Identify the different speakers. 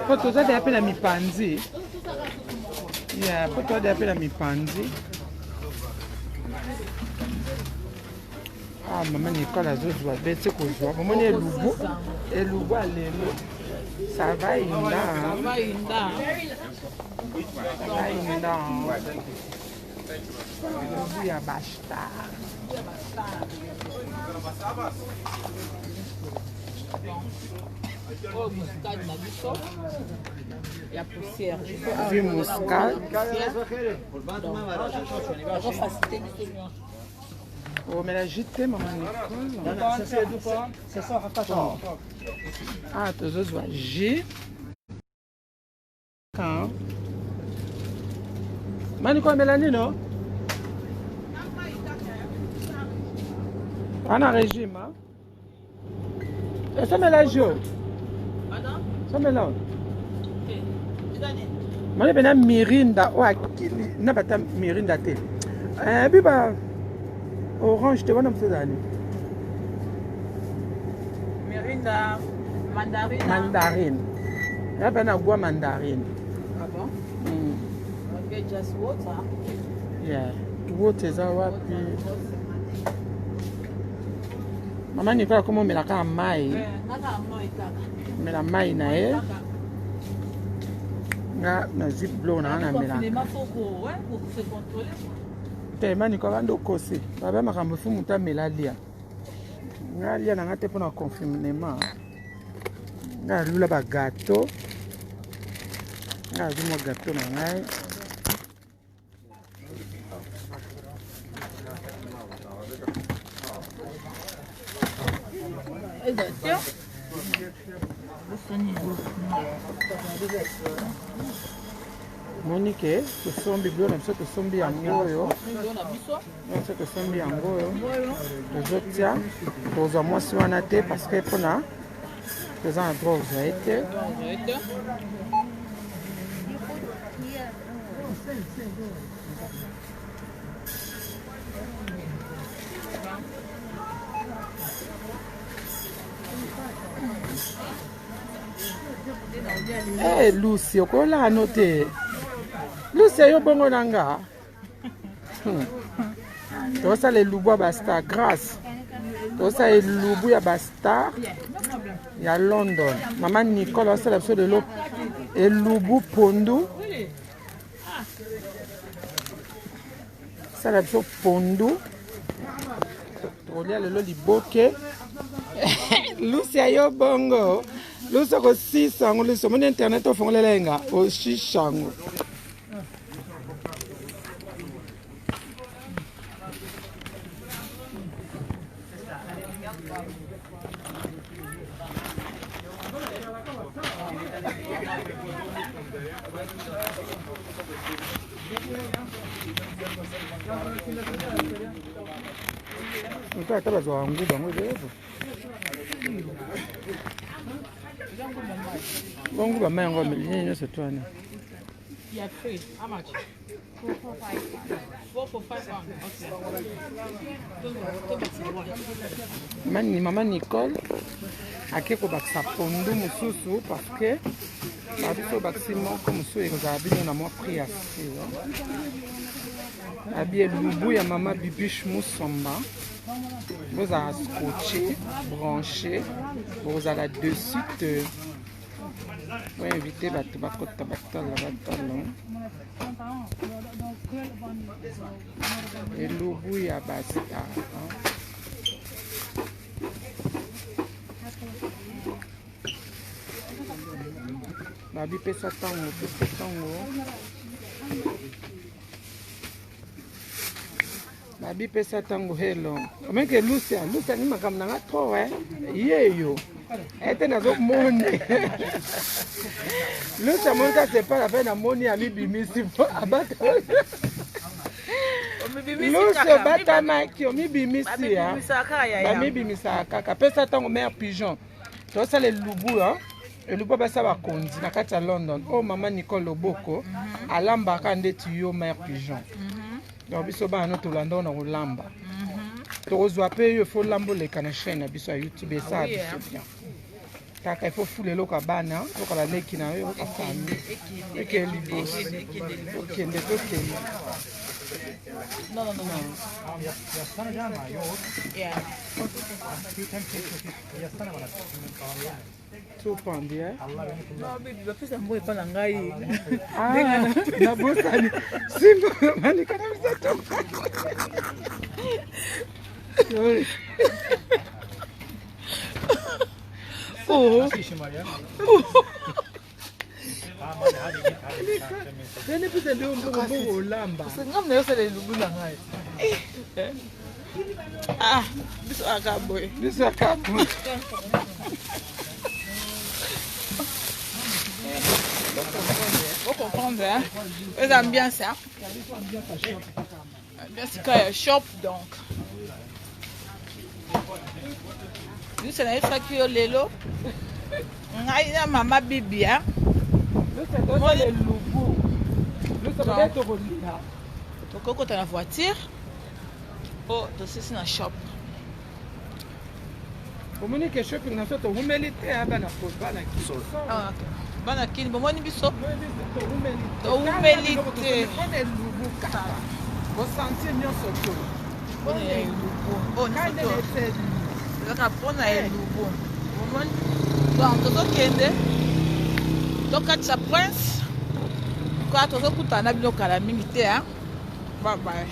Speaker 1: Poto za de apela mipanzi. Yeah, poto de apela mipanzi. Ah, maman Nicole a joué à bête que je vois. Maman est loup. Et loup à l'élo. Ça va inda. Ça va inda. Ça va inda. Loup ya basta.
Speaker 2: Oh, muscade na biso. Il y a poussière.
Speaker 1: Vu muscade.
Speaker 2: On va faciliter biso.
Speaker 1: Oh, mais la JT, maman Nicole.
Speaker 3: C'est ça, attends.
Speaker 1: Ah, tu as joué J. Quand? Maman Nicole, Mélanie, non? On a un régime, hein? Et ça mélange. Ça mélange. Je vais mirinda. Je vais mirinda. Et orange, tu vois, comme ça.
Speaker 2: Mirinda, mandarine.
Speaker 1: Mandarine. Je vais boire mandarine.
Speaker 2: Ah bon? Okay, just water.
Speaker 1: Yeah. Water is our. Maman Nicole, comment on met la maille? Mais la maille, na zip blow na na mela.
Speaker 2: Pour se contrôler.
Speaker 1: Maman Nicole, ando kosi. Baba makambo fu muta melalia. Nga lia na ngate pona confinement. Nga lula ba gâteau. Nga zumo gâteau na ngai. Monique, tu sombi bleu, tu sombi angoyo. Tu sombi angoyo. Les autres tiens, pour moi si on a été parce que pour na, les gens droguent j'ai été. Eh, Lucy, on l'a noté. Lucy, yo bongo nanga. To ça les loubu basta grâce. To ça les loubu ya basta. Ya London. Maman Nicole, ça la chose de l'eau. Et loubu pondu. Ça la chose pondu. To lia le loli boke. Lucy yo bongo. Lucy ko 600 Lucy mon internet au fond lenga au 600. Nka tabazo wangu bango levo. Bongo ba mango milini c'est toi.
Speaker 2: Il y a free. How much? 4 for 5. 4 for 5
Speaker 1: Okay. Maman Nicole ake ko baksa pondu mususu parce que ba biso baksimo comme mususu ekozabino na moi prix assez. Abi lubu ya mama Bibiche Moussamba. Vous allez scotché, branché, vous allez dessus. Vous invitez la et l'oubou ya basta. Babi pesa tango. Babi pesa tango hello. Comment que Lucia ni makam na trop yeyo. Était na zo monde. Lucia monka c'est pas la peine à moni ami bimisi abata. Lucia bata maki omi bimisi ya. Ba bimisa kaka pesa tango mère pigeon. To ça les lubu hein. Et le papa ça va konzi na kati ya London. Oh maman Nicole Loboko alamba ka ndeti yo mère pigeon. donc biso bana tolanda na kolamba tokozwa mpe yo fo lamba oleka na chaîne na biso ya youtube esala biso bien kaka ifo fula eloko ya bana loka baleki na yo afami eke libosi okende tokende
Speaker 2: No. Yeah.
Speaker 1: topandi
Speaker 2: No, baby, bapesa mboe pa na ngai.
Speaker 1: nabosani simba manika na biso topandi oh Nene pisa ndio mbogo olamba.
Speaker 2: Ngam na yosele lubu na ngai. Biso akaboy.
Speaker 1: Biso akaboy.
Speaker 2: Vous comprenez, hein? Les ambiances, hein? Ambiance quand shop donc. Nous c'est là ça qui est lelo. Ngai na mama bibi, hein?
Speaker 1: Moi le lubu. Nous ça va être relina.
Speaker 2: Donc quand on la voiture, oh, c'est na shop.
Speaker 1: Omoni ke shopping na soto humilité abana ko bana kiso.
Speaker 2: Ah, ok. Bana kini bomoni biso.
Speaker 1: Humilité. On est lubu kata. Vous sentez nyonso to.
Speaker 2: On est lubu. Oh, ni soto. Pona e lubu. Bomoni. Donc tozokende. Tokatisa prince. Kwa tozokutana bino kala mingi te, hein. Bye bye.